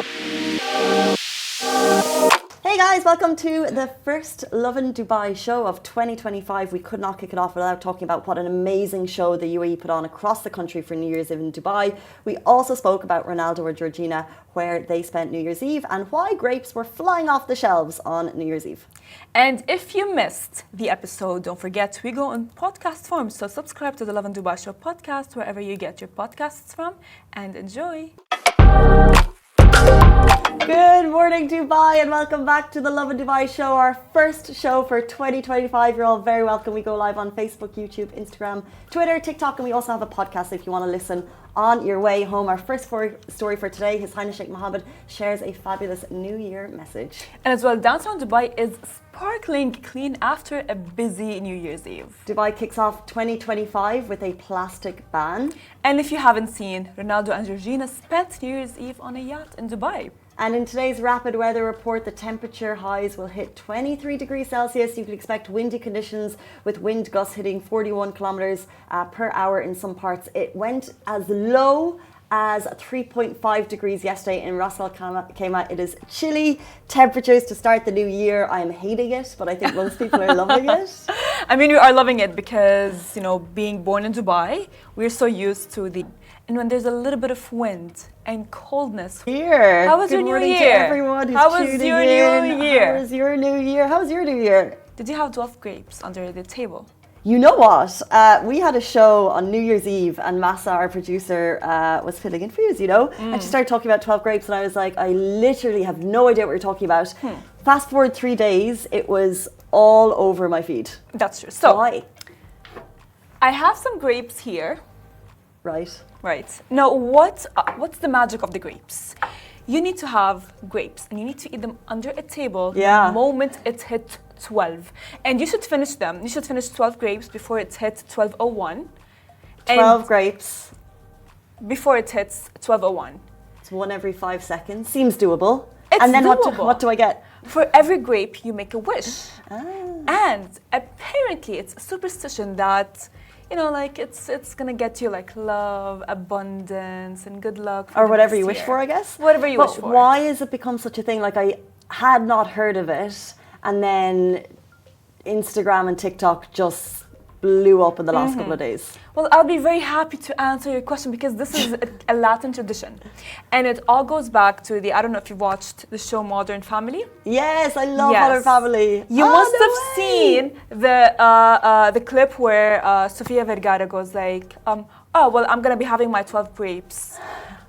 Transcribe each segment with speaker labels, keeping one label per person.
Speaker 1: Hey guys, welcome to the first Lovin Dubai show of 2025. We could not kick it off without talking about what an amazing show the UAE put on across the country for New Year's Eve in Dubai. We also spoke about Ronaldo or Georgina, where they spent New Year's Eve, and why grapes were flying off the shelves on New Year's Eve.
Speaker 2: And if you missed the episode, don't forget we go in podcast form. So subscribe to the Lovin Dubai Show podcast wherever you get your podcasts from, and enjoy.
Speaker 1: Good morning, Dubai, and welcome back to the Lovin Dubai show, our first show for 2025. You're all very welcome. We go live on Facebook, YouTube, Instagram, Twitter, TikTok, and we also have a podcast if you want to listen on your way home. Our first story for today, His Highness Sheikh Mohammed shares a fabulous New Year message.
Speaker 2: And as well, downtown Dubai is sparkling clean after a busy New Year's Eve.
Speaker 1: Dubai kicks off 2025 with a plastic ban.
Speaker 2: And if you haven't seen, Ronaldo and Georgina spent New Year's Eve on a yacht in Dubai.
Speaker 1: And in today's rapid weather report, the temperature highs will hit 23 degrees Celsius. You can expect windy conditions with wind gusts hitting 41 kilometers per hour in some parts. It went as low as 3.5 degrees yesterday in Ras Al Khaimah. It is chilly temperatures to start the new year. I'm hating it, but I think most people are loving it.
Speaker 2: I mean, we are loving it because, you know, being born in Dubai, we're so used to the... And when there's a little bit of wind and coldness.
Speaker 1: Here.
Speaker 2: How was your New Year?
Speaker 1: To everyone who's
Speaker 2: How was your New Year?
Speaker 1: How was your New Year? How was your New Year?
Speaker 2: Did you have 12 grapes under the table?
Speaker 1: You know what? We had a show on New Year's Eve, and Massa, our producer, was filling in for you, you know? And she started talking about 12 grapes, and I was like, I literally have no idea what you're talking about. Fast forward 3 days, it was all over my feed.
Speaker 2: That's true. So,
Speaker 1: why?
Speaker 2: I have some grapes here.
Speaker 1: Right.
Speaker 2: Right. Now, what's the magic of the grapes? You need to have grapes, and you need to eat them under a table the moment it hit 12. And you should finish them. You should finish 12 grapes before it hits 12:01.
Speaker 1: 12 grapes.
Speaker 2: Before it hits 12:01.
Speaker 1: It's one every 5 seconds. Seems doable.
Speaker 2: It's
Speaker 1: and then
Speaker 2: doable.
Speaker 1: What do I get?
Speaker 2: For every grape, you make a wish. And apparently, it's a superstition that, you know, like it's gonna get you like love, abundance, and good luck.
Speaker 1: Or whatever you wish for, I guess.
Speaker 2: Whatever you wish for.
Speaker 1: Why has it become such a thing? Like, I had not heard of it, and then Instagram and TikTok just blew up in the last couple of days.
Speaker 2: Well, I'll be very happy to answer your question because this is a Latin tradition. And it all goes back to I don't know if you watched the show Modern Family.
Speaker 1: Yes, I love Modern Family.
Speaker 2: You must have seen the clip where Sofia Vergara goes like, oh, well, I'm going to be having my 12 grapes.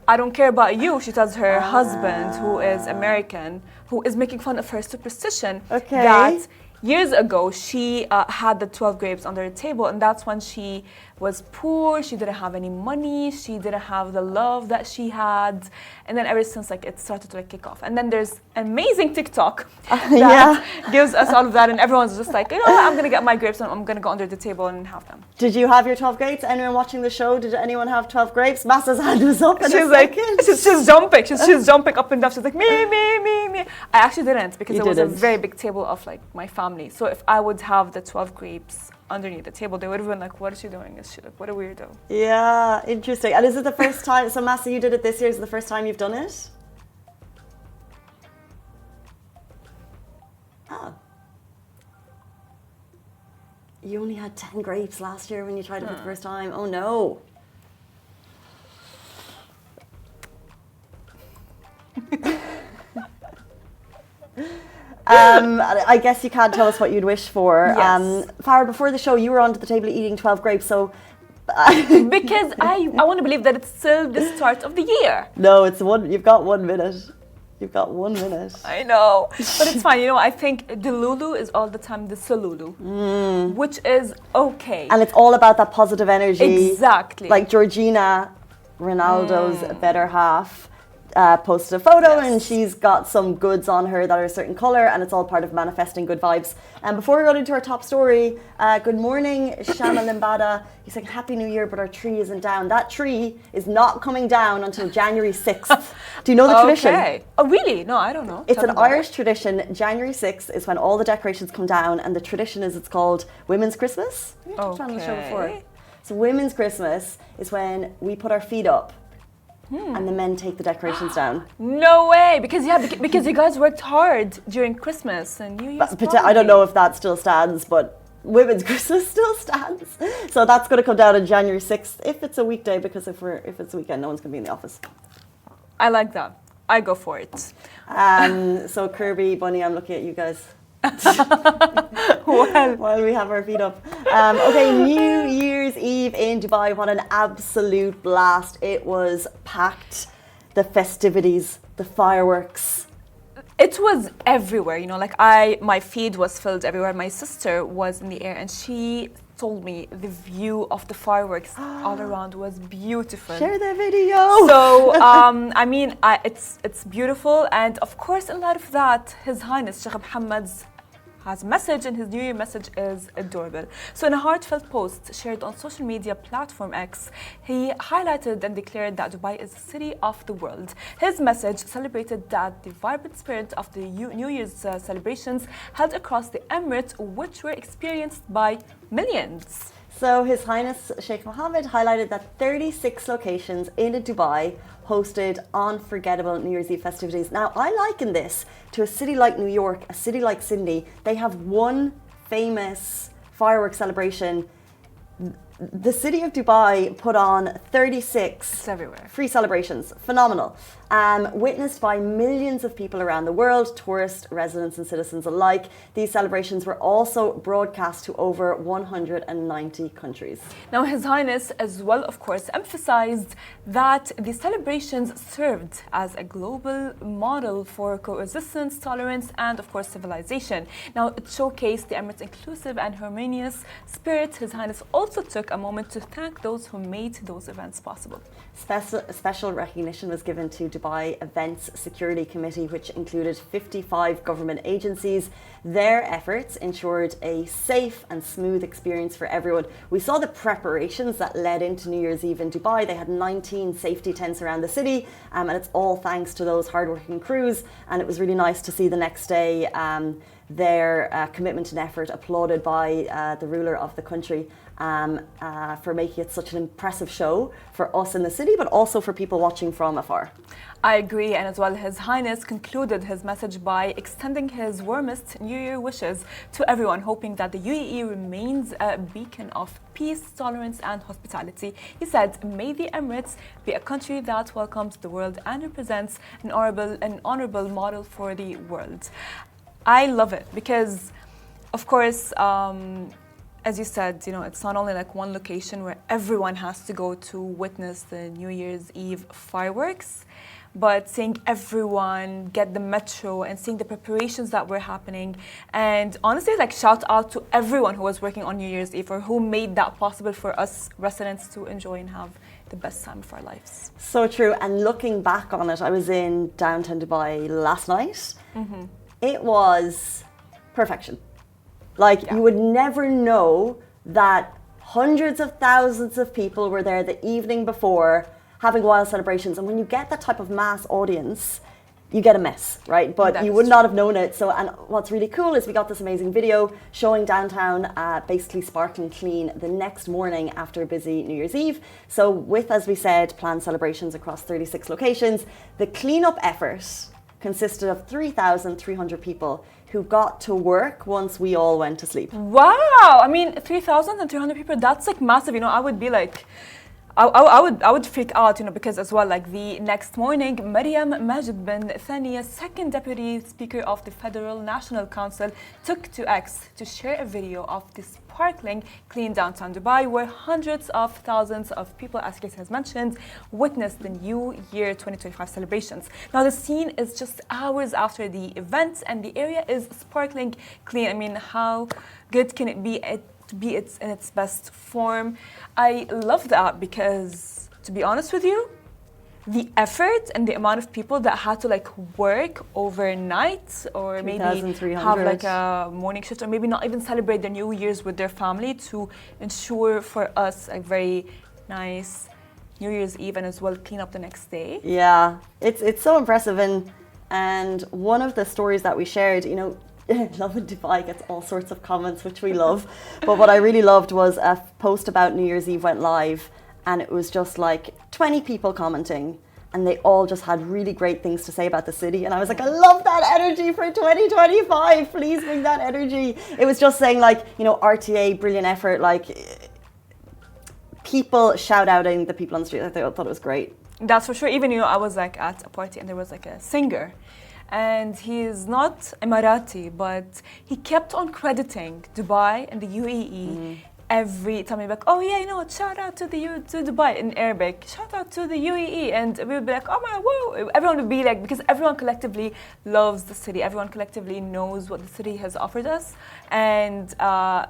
Speaker 2: I don't care about you, she tells her husband, who is American, who is making fun of her superstition. That years ago, she had the 12 grapes under the table, and that's when she was poor, she didn't have any money, she didn't have the love that she had, and then ever since, like, it started to kick off. And then there's amazing TikTok that gives us all of that, and everyone's just like, you know what, I'm gonna get my grapes and I'm gonna go under the table and have them.
Speaker 1: Did you have your 12 grapes? Anyone watching the show, did anyone have 12 grapes? Massa's hand was up.
Speaker 2: She's like, she's jumping. She's jumping up and down. She's like, me. I actually didn't because it was a very big table of like my family. So if I would have the 12 grapes underneath the table, they would have been like, what is she doing? Is she like, what a weirdo?
Speaker 1: Yeah, interesting. And is it the first time? So Massa, you did it this year. Is it the first time you've done it? Oh. You only had 10 grapes last year when you tried it for the first time. Oh no. I guess you can't tell us what you'd wish for.
Speaker 2: Yes.
Speaker 1: Farah, before the show, you were under the table eating 12 grapes, so...
Speaker 2: because I want to believe that it's still the start of the year.
Speaker 1: No, you've got 1 minute. You've got 1 minute.
Speaker 2: I know, but it's fine. You know, I think the Lulu is all the time the Salulu, which is okay.
Speaker 1: And it's all about that positive energy.
Speaker 2: Exactly.
Speaker 1: Like Georgina, Ronaldo's better half, posted a photo and she's got some goods on her that are a certain colour, and it's all part of manifesting good vibes. And before we go into our top story, good morning, Shama Limbada. He's saying, Happy New Year, but our tree isn't down. That tree is not coming down until January 6th. Do you know the tradition?
Speaker 2: Okay. Oh, really? No, I don't know.
Speaker 1: It's an Irish tradition. January 6th is when all the decorations come down, and the tradition is it's called Women's Christmas.
Speaker 2: Okay.
Speaker 1: On the show before. So Women's Christmas is when we put our feet up and the men take the decorations down.
Speaker 2: No way, because you guys worked hard during Christmas and New Year's.
Speaker 1: I don't know if that still stands, but Women's Christmas still stands. So that's going to come down on January 6th if it's a weekday, because if it's a weekend, no one's going to be in the office.
Speaker 2: I like that. I go for it.
Speaker 1: So Kirby, Bunny, I'm looking at you guys.
Speaker 2: Well,
Speaker 1: while we have our feet up. Okay, New Year's Eve in Dubai. What an absolute blast. It was packed. The festivities, the fireworks.
Speaker 2: it was everywhere, you know, like my feed was filled everywhere. My sister was in the air and she told me the view of the fireworks all around was beautiful.
Speaker 1: Share the video.
Speaker 2: So, I mean, it's beautiful. And of course, in light of that, His Highness Sheikh Mohammed's has a message, and his New Year message is adorable. So in a heartfelt post shared on social media platform X, he highlighted and declared that Dubai is the city of the world. His message celebrated that the vibrant spirit of the New Year's celebrations held across the Emirates, which were experienced by millions.
Speaker 1: So His Highness Sheikh Mohammed highlighted that 36 locations in Dubai hosted unforgettable New Year's Eve festivities. Now, I liken this to a city like New York, a city like Sydney. They have one famous fireworks celebration. The city of Dubai put on 36 free celebrations. Phenomenal. Witnessed by millions of people around the world, tourists, residents and citizens alike. These celebrations were also broadcast to over 190 countries.
Speaker 2: Now, His Highness as well, of course, emphasized that the celebrations served as a global model for coexistence, tolerance and, of course, civilization. Now, it showcased the Emirates' inclusive and harmonious spirit. His Highness also took a moment to thank those who made those events possible.
Speaker 1: Special recognition was given to Dubai Events Security Committee, which included 55 government agencies. Their efforts ensured a safe and smooth experience for everyone. We saw the preparations that led into New Year's Eve in Dubai. They had 19 safety tents around the city, and it's all thanks to those hardworking crews. And it was really nice to see the next day their commitment and effort applauded by the ruler of the country for making it such an impressive show for us in the city, but also for people watching from afar.
Speaker 2: I agree, and as well, His Highness concluded his message by extending his warmest New Year wishes to everyone, hoping that the UAE remains a beacon of peace, tolerance and hospitality. He said, "May the Emirates be a country that welcomes the world and represents an honorable model for the world." I love it because, of course, as you said, you know, it's not only like one location where everyone has to go to witness the New Year's Eve fireworks, but seeing everyone get the metro and seeing the preparations that were happening. And honestly, like, shout out to everyone who was working on New Year's Eve or who made that possible for us residents to enjoy and have the best time of our lives.
Speaker 1: So true. And looking back on it, I was in downtown Dubai last night. Mm-hmm. It was perfection. Like, you would never know that hundreds of thousands of people were there the evening before having wild celebrations. And when you get that type of mass audience, you get a mess, right? But you would not have known it. So, and what's really cool is we got this amazing video showing downtown basically sparkling clean the next morning after a busy New Year's Eve. So with, as we said, planned celebrations across 36 locations, the cleanup effort consisted of 3,300 people who got to work once we all went to sleep.
Speaker 2: Wow! I mean, 3,300 people, that's like massive. You know, I would be like, I would freak out, you know, because as well, like the next morning, Maryam Majid bin Thaniya, second deputy speaker of the Federal National Council, took to X to share a video of the sparkling clean downtown Dubai, where hundreds of thousands of people, as Kate has mentioned, witnessed the New Year 2025 celebrations. Now, the scene is just hours after the event, and the area is sparkling clean. I mean, how good can it be? In its best form. I love that because, to be honest with you, the effort and the amount of people that had to like work overnight or maybe have like a morning shift or maybe not even celebrate their New Year's with their family to ensure for us a very nice New Year's Eve and as well clean up the next day.
Speaker 1: Yeah, it's so impressive. And one of the stories that we shared, you know, Lovin Dubai gets all sorts of comments, which we love. But what I really loved was a post about New Year's Eve went live, and it was just like 20 people commenting. and they all just had really great things to say about the city. And I was like, I love that energy for 2025. Please bring that energy. It was just saying like, you know, RTA, brilliant effort. Like people shout outing the people on the street. I thought it was great.
Speaker 2: That's for sure. Even, you know, I was like at a party and there was like a singer. And he's not Emirati, but he kept on crediting Dubai and the UAE every time. He'd be like, oh yeah, you know what, shout out to Dubai in Arabic, shout out to the UAE. And we would be like, oh my, whoa. Everyone would be like, because everyone collectively loves the city. Everyone collectively knows what the city has offered us. And the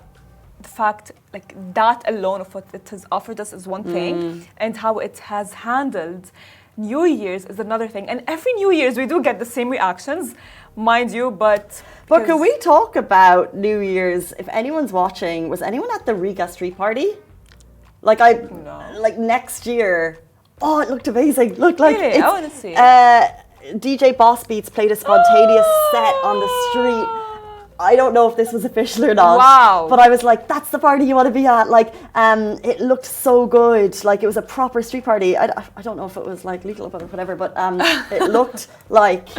Speaker 2: fact, like that alone of what it has offered us is one thing, and how it has handled New Year's is another thing. And every New Year's we do get the same reactions, mind you, but
Speaker 1: can we talk about New Year's? If anyone's watching, was anyone at the Riga street party? Like like next year. Oh, it looked amazing. Looked like
Speaker 2: really? I want to see.
Speaker 1: DJ Boss Beats played a spontaneous set on the street. I don't know if this was official or not.
Speaker 2: Wow.
Speaker 1: But I was like, that's the party you want to be at. Like, it looked so good. Like, it was a proper street party. I don't know if it was like legal or whatever, but it looked like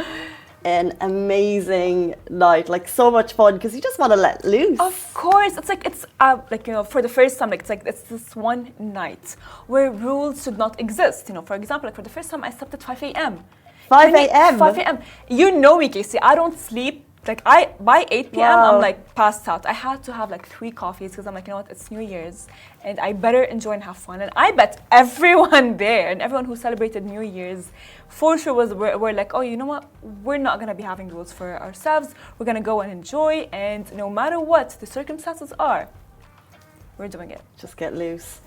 Speaker 1: an amazing night. Like, so much fun because you just want to let loose.
Speaker 2: Of course. It's like, you know, for the first time, like, it's this one night where rules should not exist. You know, for example, like for the first time, I slept at 5 a.m.
Speaker 1: 5 a.m.?
Speaker 2: 5 a.m. You know me, Casey. I don't sleep. Like by 8 p.m.
Speaker 1: Wow.
Speaker 2: I'm like passed out. I had to have like 3 coffees because I'm like, you know what, it's New Year's and I better enjoy and have fun. And I bet everyone there and everyone who celebrated New Year's for sure were like, oh, you know what, we're not gonna be having rules for ourselves. We're gonna go and enjoy, and no matter what the circumstances are, we're doing it.
Speaker 1: Just get loose.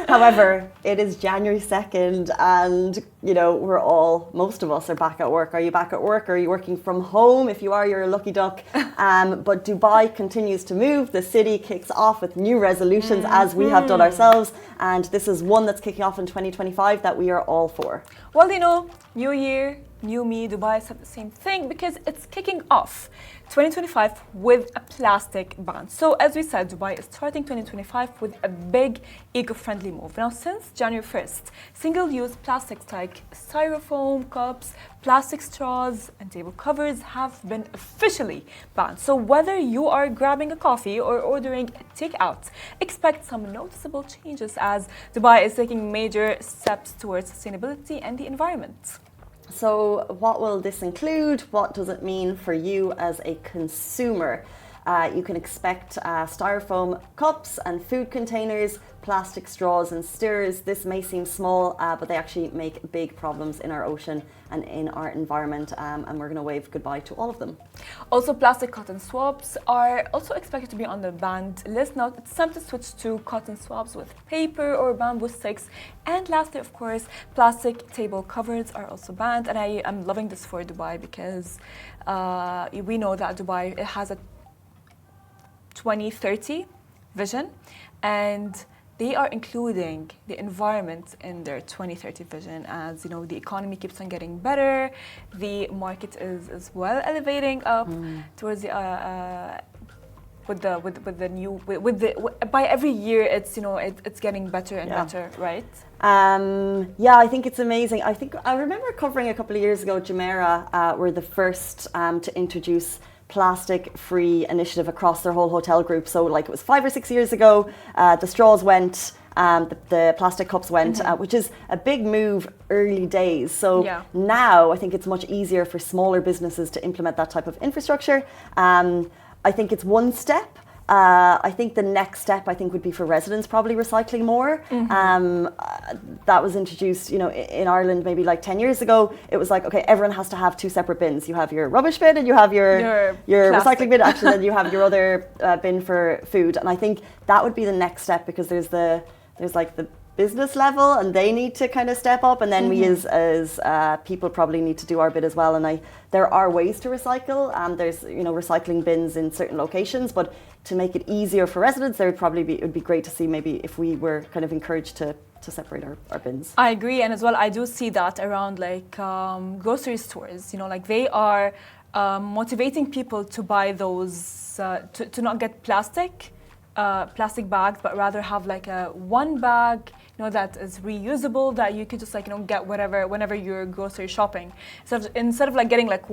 Speaker 1: However, it is January 2nd and, you know, most of us are back at work. Are you back at work? Or are you working from home? If you are, you're a lucky duck. But Dubai continues to move. The city kicks off with new resolutions as we have done ourselves. And this is one that's kicking off in 2025 that we are all for.
Speaker 2: Well, you know, New Year, New Me, Dubai said the same thing because it's kicking off 2025 with a plastic ban. So as we said, Dubai is starting 2025 with a big eco-friendly move. Now, since January 1st, single-use plastics like styrofoam cups, plastic straws, and table covers have been officially banned. So whether you are grabbing a coffee or ordering takeout, expect some noticeable changes as Dubai is taking major steps towards sustainability and the environment.
Speaker 1: So what will this include? What does it mean for you as a consumer? You can expect styrofoam cups and food containers, plastic straws and stirrers. This may seem small, but they actually make big problems in our ocean and in our environment, and we're going to wave goodbye to all of them.
Speaker 2: Also, plastic cotton swabs are also expected to be on the banned list. Now, it's time to switch to cotton swabs with paper or bamboo sticks. And lastly, of course, plastic table covers are also banned. And I am loving this for Dubai because we know that Dubai has a 2030 vision, and they are including the environment in their 2030 vision. As you know, the economy keeps on getting better, the market is as well elevating up towards the by every year it's getting better and better, right?
Speaker 1: Yeah, I think it's amazing. I remember covering a couple of years ago, Jumeirah were the first to introduce plastic-free initiative across their whole hotel group. So like it was 5 or 6 years ago, the straws went, the plastic cups went, which is a big move early days. So now I think it's much easier for smaller businesses to implement that type of infrastructure. I think it's one step. I think the next step would be for residents probably recycling more. That was introduced, in Ireland maybe like 10 years ago. It was like, okay, everyone has to have 2 separate bins. You have your rubbish bin and you have your recycling bin. Actually, then you have your other bin for food. And I think that would be the next step, because there's like the business level, and they need to kind of step up, and then we as people probably need to do our bit as well. And there are ways to recycle. There's recycling bins in certain locations, but to make it easier for residents, it would be great to see maybe if we were kind of encouraged to separate our bins.
Speaker 2: I agree, and as well I do see that around like grocery stores. Like they are motivating people to buy those to not get plastic bags, but rather have like a one bag that is reusable, that you could just like, get whatever whenever you're grocery shopping. Instead of like getting like,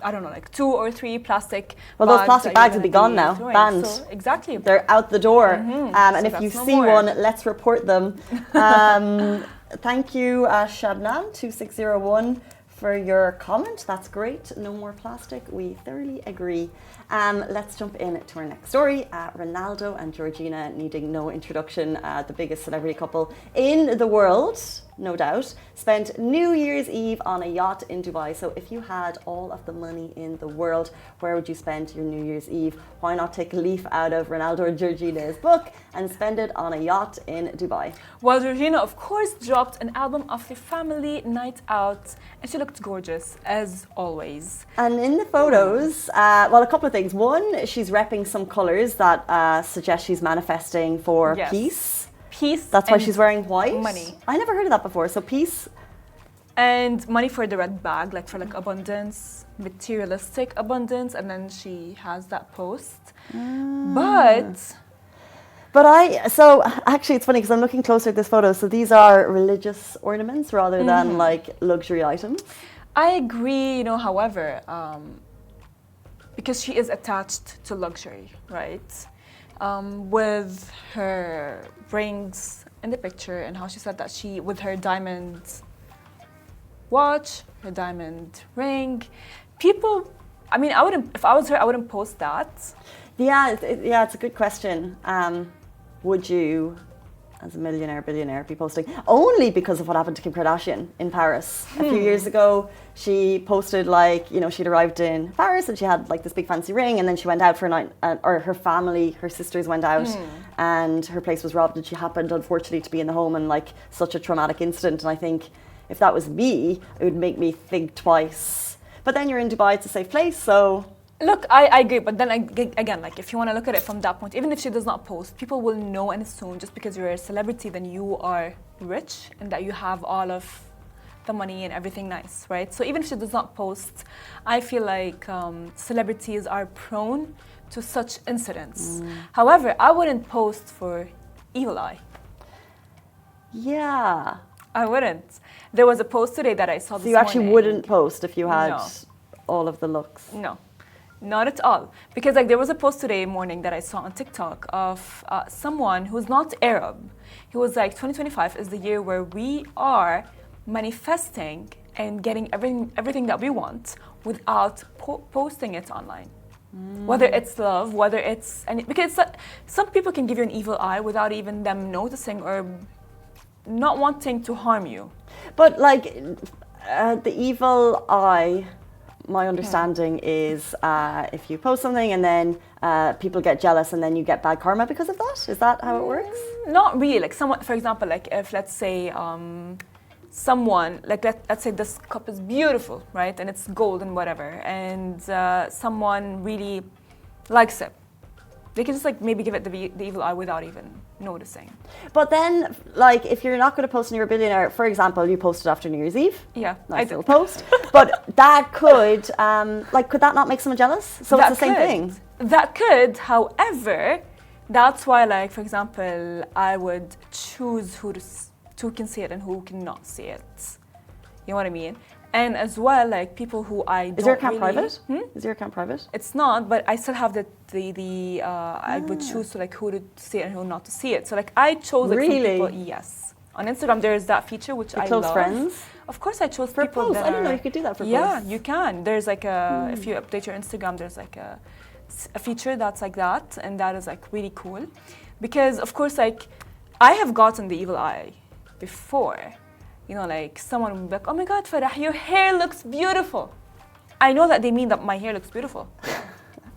Speaker 2: I don't know, like 2 or 3 plastic.
Speaker 1: Well, those plastic bags will be gone now, banned.
Speaker 2: So, exactly.
Speaker 1: They're out the door. And if you see one, let's report them. Thank you, Shabnam2601, for your comment. That's great. No more plastic. We thoroughly agree. Let's jump in to our next story. Ronaldo and Georgina, needing no introduction, the biggest celebrity couple in the world, no doubt, spent New Year's Eve on a yacht in Dubai. So if you had all of the money in the world, where would you spend your New Year's Eve? Why not take a leaf out of Ronaldo and Georgina's book and spend it on a yacht in Dubai?
Speaker 2: Well, Georgina, of course, dropped an album of the family night out, and she looked gorgeous, as always.
Speaker 1: And in the photos, well, a couple of things. One, she's repping some colours that suggest she's manifesting for peace.
Speaker 2: Peace.
Speaker 1: That's why she's wearing white.
Speaker 2: Money.
Speaker 1: I never heard of that before. So peace.
Speaker 2: And money for the red bag, like for like abundance, materialistic abundance. And then she has that post. But actually it's funny because I'm looking closer at this photo. So these are religious ornaments rather than like luxury items. I agree, however, because she is attached to luxury, right? With her rings in the picture and how she said that with her diamond watch, her diamond ring, people, if I was her, I wouldn't post that.
Speaker 1: Yeah, it's a good question. Would you, as a billionaire, be posting? Only because of what happened to Kim Kardashian in Paris. A few years ago, she posted she'd arrived in Paris and she had like this big fancy ring, and then she went out for a night, or her sisters went out and her place was robbed, and she happened unfortunately to be in the home, and like such a traumatic incident. And I think if that was me, it would make me think twice. But then you're in Dubai, it's a safe place, so...
Speaker 2: Look, I agree, but then again, like if you want to look at it from that point, even if she does not post, people will know and assume just because you're a celebrity, then you are rich and that you have all of the money and everything nice, right? So even if she does not post, I feel like celebrities are prone to such incidents. However, I wouldn't post for evil eye.
Speaker 1: Yeah.
Speaker 2: I wouldn't. There was a post today that I saw this morning.
Speaker 1: So you actually wouldn't post if you had all of the looks?
Speaker 2: No. Not at all. Because there was a post today morning that I saw on TikTok of someone who's not Arab. He was like, 2025 is the year where we are manifesting and getting everything that we want without posting it online. Whether it's love, whether it's... because some people can give you an evil eye without even them noticing or not wanting to harm you.
Speaker 1: But the evil eye... My understanding is if you post something and then people get jealous and then you get bad karma because of that? Is that how it works?
Speaker 2: Not really. Like someone, for example, like if let's say someone, like let's say this cup is beautiful, right? And it's gold and whatever, and someone really likes it. They can just maybe give it the evil eye without even noticing.
Speaker 1: But then, if you're not going to post and you're a billionaire, for example, you posted after New Year's Eve.
Speaker 2: Yeah,
Speaker 1: nice little post. But that could, could that not make someone jealous? So it's the same thing.
Speaker 2: That could, however, that's why, for example, I would choose who can see it and who cannot see it. You know what I mean? And as well, people who I don't.
Speaker 1: Is your account private? Is your account private?
Speaker 2: It's not, but I still have I would choose who to see it and who not to see it. So I chose some people. Yes, on Instagram there is that feature which I love.
Speaker 1: Close friends.
Speaker 2: Of course, I chose
Speaker 1: for
Speaker 2: people.
Speaker 1: Posts. I didn't know you could do that for posts.
Speaker 2: Yeah, you can. There's if you update your Instagram, there's a feature that's like that, and that is really cool, because of course I have gotten the evil eye before. Someone will be like, oh my God, Farah, your hair looks beautiful. I know that they mean that my hair looks beautiful.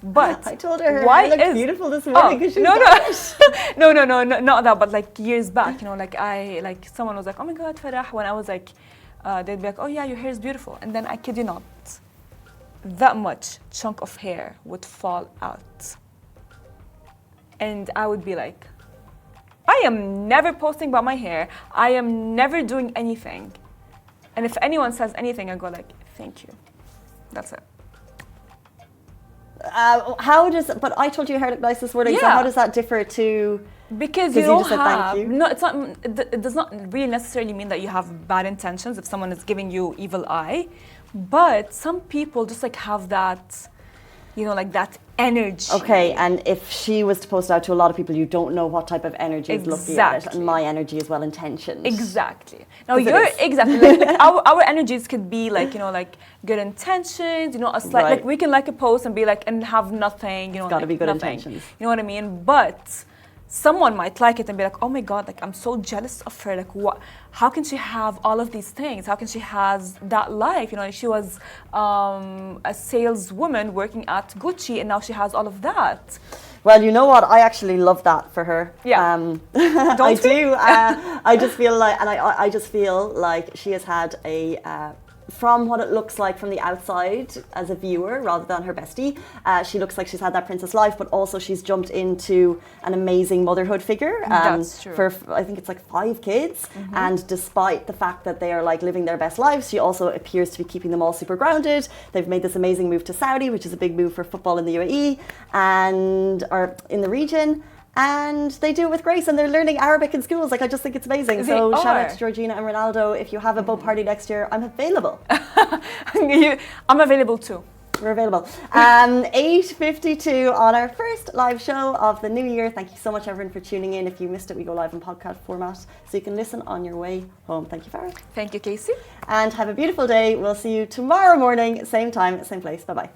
Speaker 2: But
Speaker 1: I told her hair looks beautiful this morning because she's
Speaker 2: no, not that, but years back, someone was like, oh my God, Farah, when I was they'd be like, oh yeah, your hair is beautiful. And then I kid you not, that much chunk of hair would fall out. And I would be like, I am never posting about my hair. I am never doing anything. And if anyone says anything, I go thank you. That's it.
Speaker 1: But I told you your hair looked nice this morning,
Speaker 2: yeah.
Speaker 1: So how does that differ to
Speaker 2: Because you
Speaker 1: you
Speaker 2: don't
Speaker 1: just said thank
Speaker 2: have
Speaker 1: you?
Speaker 2: no, it's not. It does not really necessarily mean that you have bad intentions if someone is giving you evil eye, but some people just like have that, like that energy.
Speaker 1: Okay, and if she was to post out to a lot of people, you don't know what type of energy is looking at it,
Speaker 2: Exactly.
Speaker 1: and my energy is well intentioned.
Speaker 2: Exactly. Now
Speaker 1: 'Cause it
Speaker 2: your
Speaker 1: is.
Speaker 2: exactly like our energies could be like like good intentions. A slight
Speaker 1: Right.
Speaker 2: like we can like a post and be like and have nothing.
Speaker 1: It's gotta
Speaker 2: like,
Speaker 1: be good
Speaker 2: nothing.
Speaker 1: intentions.
Speaker 2: You know what I mean? But someone might like it and be like, oh my god, like I'm so jealous of her. Like what? How can she have all of these things? How can she has that life? She was a saleswoman working at Gucci and now she has all of that.
Speaker 1: Well, you know what? I actually love that for her.
Speaker 2: Yeah.
Speaker 1: I do. I just feel like, and I just feel like she has had from what it looks like from the outside as a viewer rather than her bestie, she looks like she's had that princess life, but also she's jumped into an amazing motherhood figure.
Speaker 2: That's true.
Speaker 1: For I think it's like 5 kids, and despite the fact that they are like living their best lives, she also appears to be keeping them all super grounded. They've made this amazing move to Saudi, which is a big move for football in the UAE or in the region. And they do it with grace, and they're learning Arabic in schools. Like, I just think it's amazing.
Speaker 2: They
Speaker 1: So shout out
Speaker 2: are.
Speaker 1: to Georgina and Ronaldo. If you have a boat party next year, I'm available.
Speaker 2: I'm available too.
Speaker 1: We're available. 8:52 on our first live show of the new year. Thank you so much, everyone, for tuning in. If you missed it, we go live in podcast format, so you can listen on your way home. Thank you, Farah.
Speaker 2: Thank you, Casey.
Speaker 1: And have a beautiful day. We'll see you tomorrow morning, same time, same place. Bye-bye.